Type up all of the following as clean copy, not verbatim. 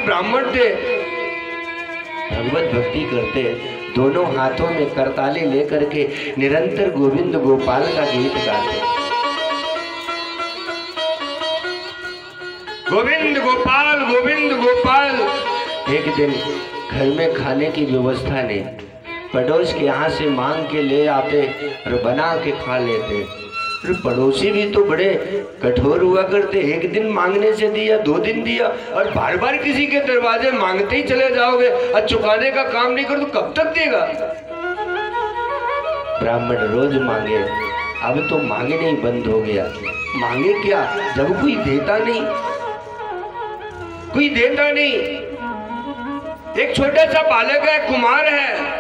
ब्राह्मण थे, भगवत भक्ति करते, दोनों हाथों में करताले लेकर के निरंतर गोविंद गोपाल का गीत गाते। गोविंद गोपाल गोविंद गोपाल। एक दिन घर में खाने की व्यवस्था नहीं, पड़ोस के यहाँ से मांग के ले आते और बना के खा लेते। पड़ोसी भी तो बड़े कठोर हुआ करते, एक दिन मांगने से दिया, 2 दिन दिया, और बार बार किसी के दरवाजे मांगते ही चले जाओगे और चुकाने का काम नहीं कर तो कब तक देगा। ब्राह्मण रोज मांगे, अब तो मांगने ही बंद हो गया। मांगे क्या जब कोई देता नहीं, कोई देता नहीं। एक छोटा सा बालक है, कुमार है,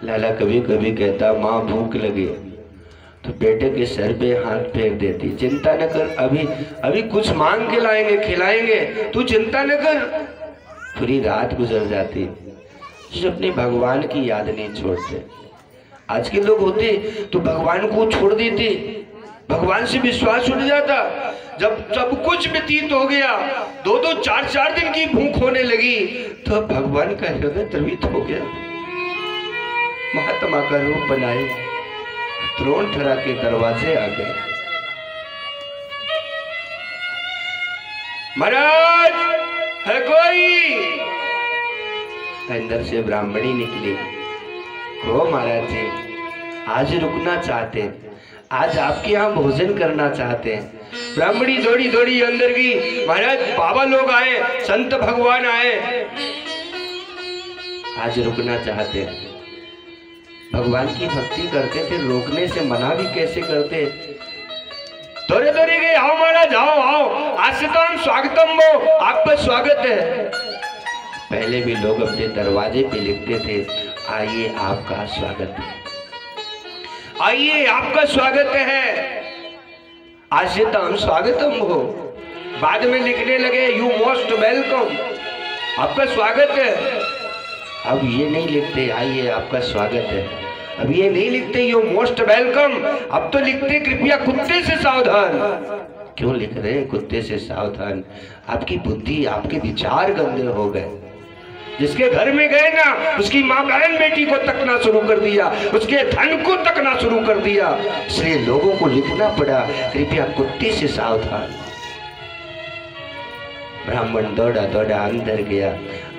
लाला कभी कभी कहता माँ भूख लगी, तो बेटे के सर पे हाथ फेर देती, चिंता न कर, अभी कुछ मांग के लाएंगे खिलाएंगे, तू चिंता न कर। पूरी रात गुजर जाती, जो अपने भगवान की याद नहीं छोड़ते। आज के लोग होते तो भगवान को छोड़ देते, भगवान से विश्वास उठ जाता। जब सब कुछ व्यतीत हो गया, 2-2 4-4 दिन की भूख होने लगी, तो भगवान का हृदय द्रवित हो गया। महात्मा का रूप बनाए, द्रोणठरा के दरवाजे आ गए। महाराज है कोई? अंदर से ब्राह्मणी निकली। को महाराज जी आज रुकना चाहते हैं, आज आपके यहाँ भोजन करना चाहते हैं। ब्राह्मणी दौड़ी दौड़ी अंदर की, महाराज बाबा लोग आए, संत भगवान आए, आज रुकना चाहते हैं। भगवान की भक्ति करते थे, रोकने से मना भी कैसे करते। दौड़े दौड़े गए, आओ महाराज आओ आओ, आज से तो हम स्वागतम हो, आपका स्वागत है। पहले भी लोग अपने दरवाजे पे लिखते थे आइए आपका स्वागत है, आइए आपका स्वागत है। आज से तो हम स्वागतम हो, बाद में लिखने लगे यू मोस्ट वेलकम, आपका स्वागत है। अब ये नहीं लिखते आइए आपका स्वागत है, अब ये नहीं लिखते यू मोस्ट वेलकम, अब तो लिखते कृपया कुत्ते से सावधान। क्यों लिख रहे हैं कुत्ते से सावधान? आपकी बुद्धि आपके विचार गंदे हो गए। जिसके घर में गए ना, उसकी माँ बहन बेटी को तकना शुरू कर दिया, उसके धन को तकना शुरू कर दिया, इसलिए लोगों को लिखना पड़ा कृपया कुत्ते से सावधान। ब्राह्मण दौड़ा दौड़ा अंदर गया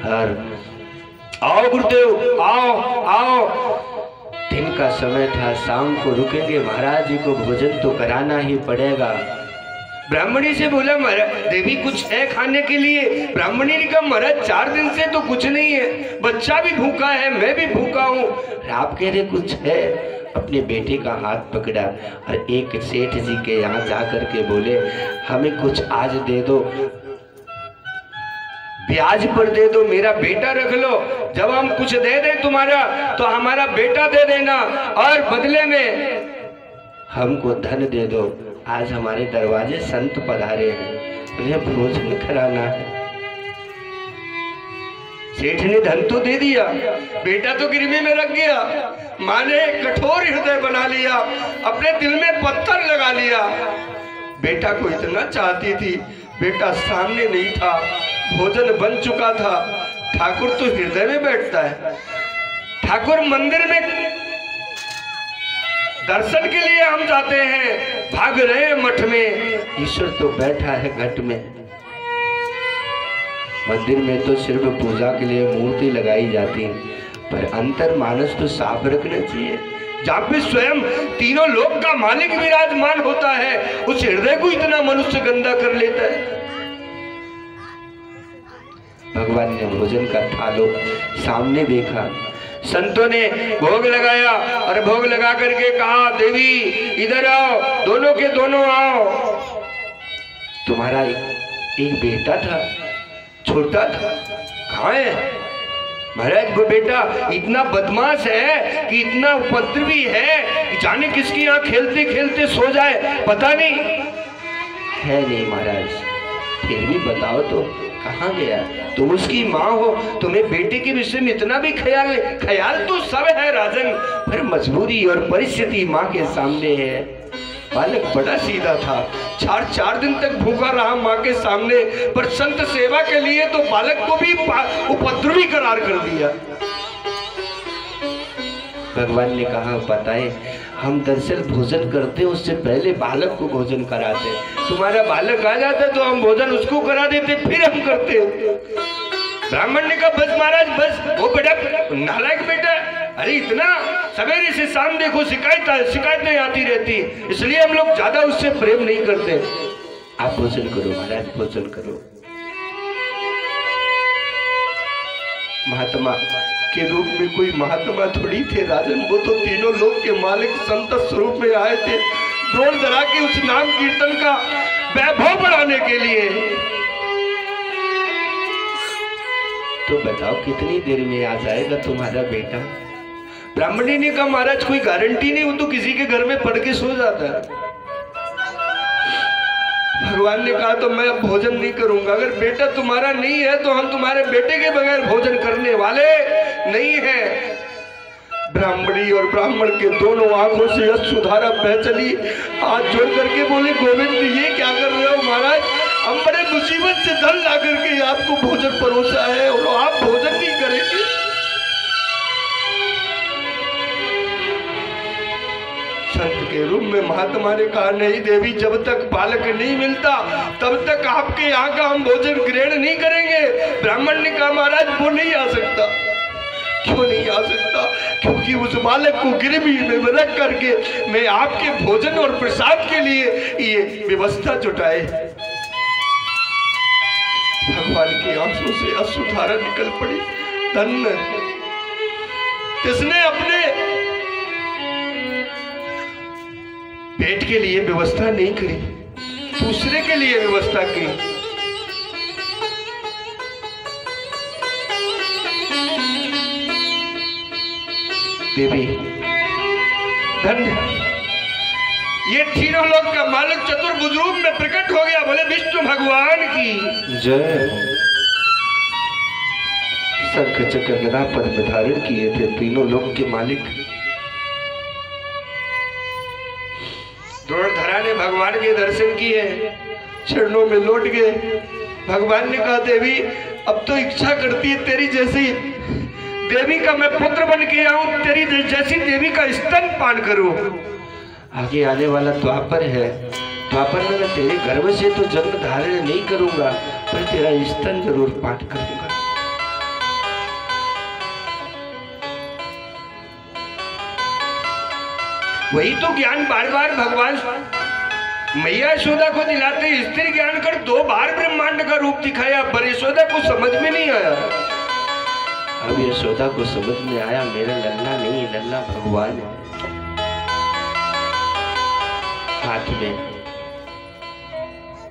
और आओ गुरुदेव आओ आओ। दिन का समय था, शाम को रुकेंगे, महाराज जी को भोजन तो कराना ही पड़ेगा। ब्राह्मणी से बोला महाराज देवी कुछ है खाने के लिए? ब्राह्मणी ने कहा महाराज 4 दिन से तो कुछ नहीं है, बच्चा भी भूखा है, मैं भी भूखा हूँ। आप कह रहे कुछ है? अपने बेटे का हाथ पकड़ा और एक सेठ जी के यहाँ जा करके बोले हमें कुछ आज दे दो, ब्याज पर दे दो, मेरा बेटा रख लो, जब हम कुछ दे दें तुम्हारा तो हमारा बेटा दे देना और बदले में हमको धन दे दो। आज हमारे दरवाजे संत पधारे हैं, उन्हें भोजन कराना है। सेठ ने धन तो दे दिया, बेटा तो गिरवी में रख गया। माँ ने कठोर हृदय बना लिया, अपने दिल में पत्थर लगा लिया। बेटा को इतना चाहती थी, बेटा सामने नहीं था, भोजन बन चुका था। ठाकुर तो हृदय में बैठता है, ठाकुर मंदिर में दर्शन के लिए हम जाते हैं, भाग रहे हैं मठ में, ईश्वर तो बैठा है घट में। मंदिर में तो सिर्फ पूजा के लिए मूर्ति लगाई जाती है, पर अंतर मानस तो साफ रखना चाहिए। जहाँ पे स्वयं तीनों लोक का मालिक विराजमान होता है, उस हृदय को इतना मनुष्य गंदा कर लेता है। भगवान ने भोजन का थालो सामने देखा, संतों ने भोग लगाया और भोग लगा करके कहा देवी इधर आओ, दोनों के दोनों आओ। तुम्हारा एक बेटा था, छोटा था, कहाँ है? महाराज वो बेटा इतना बदमाश है कि इतना उपद्रवी है कि जाने किसकी यहाँ खेलते खेलते सो जाए, पता नहीं है। नहीं महाराज, फिर भी बताओ तो कहाँ गया? तुम उसकी माँ हो, तुम्हें बेटे के विषय में इतना भी ख्याल तो सब है राजन, पर मजबूरी और परिस्थिति माँ के सामने है। बालक बड़ा सीधा था, चार दिन तक भूखा रहा माँ के सामने, पर संत सेवा के लिए तो बालक को भी उपद्रवी करार कर दिया। भगवान ने कहा पता है, हम दरअसल भोजन करते उससे पहले बालक को भोजन कराते। तुम्हारा बालक आ जाता तो हम भोजन उसको करा देते, फिर हम करते। ब्राह्मण ने कहा बस महाराज बस, वो बेटा नालायक बेटा, अरे इतना सवेरे से शाम देखो शिकायतें आती रहती, इसलिए हम लोग ज्यादा उससे प्रेम नहीं करते। आप भोजन करो महाराज, भोजन करो। महात्मा के रूप में कोई महात्मा थोड़ी थे राजन, वो तो तीनों लोक के मालिक संत स्वरूप में आए थे, द्रोण धरा के उस नाम कीर्तन का वैभव बढ़ाने के लिए। तो बताओ कितनी देर में आ जाएगा तुम्हारा बेटा? ब्राह्मणी ने कहा महाराज कोई गारंटी नहीं, वो तो किसी के घर में पढ़ के सो जाता है। भगवान ने कहा तो मैं भोजन नहीं करूंगा, अगर बेटा तुम्हारा नहीं है तो हम तुम्हारे बेटे के बगैर भोजन करने वाले नहीं है। ब्राह्मणी और ब्राह्मण के दोनों आंखों से अश्रुधारा बह चली, हाथ जोड़ करके बोले गोविंद ये क्या कर रहे हो महाराज, हम बड़े मुसीबत से धन ला करके आपको भोजन परोसा है और आप भोजन नहीं करेंगे। संत के रूप में महात्मा ने कहा नहीं देवी, जब तक बालक नहीं मिलता तब तक आपके यहाँ का हम भोजन ग्रहण नहीं करेंगे। ब्राह्मण ने कहा महाराज वो नहीं आ सकता। क्यों नहीं आ सकता? क्योंकि उस बालक को गिरवी में रख करके मैं आपके भोजन और प्रसाद के लिए ये व्यवस्था जुटाए। भगवान की आंखों से अश्रुधारा निकल पड़ी। धन्य किसने अपने पेट के लिए व्यवस्था नहीं करी, दूसरे के लिए व्यवस्था की। देवी धन्य, ये तीनों लोग का मालिक चतुर्भुज रूप में प्रकट हो गया। बोले विष्णु भगवान की जय। शंख चक्र गदा पद्म धारण किए थे तीनों लोग के मालिक। द्रोणधरा ने भगवान के दर्शन किए, चरणों में लौट गए। भगवान ने कहा देवी अब तो इच्छा करती है तेरी जैसी देवी का मैं पुत्र बन के आऊं, तेरी जैसी देवी का स्तन पान करूं। आगे आने वाला द्वापर है, द्वापर में मैं तेरे गर्भ से तो जन्म धारण नहीं करूंगा, पर तेरा स्तन जरूर पान करूंगा। वही तो ज्ञान बार बार भगवान मैया यशोदा को दिलाते। स्त्री ज्ञान कर 2 बार ब्रह्मांड का रूप दिखाया, पर यशोदा को समझ में नहीं आया। अब यशोदा को समझ में आया मेरा लल्ला नहीं, लल्ला भगवान है। हाथ में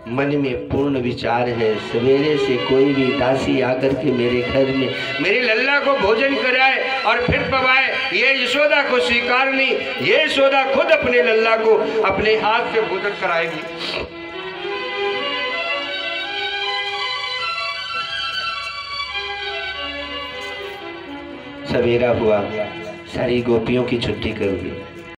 मन में पूर्ण विचार है, सवेरे से कोई भी दासी आकर के मेरे घर में मेरे लल्ला को भोजन कराए और फिर पवाए, ये यशोदा को स्वीकार नहीं। ये यशोदा खुद अपने लल्ला को अपने हाथ से भोजन कराएगी। सवेरा हुआ, सारी गोपियों की छुट्टी कर दी।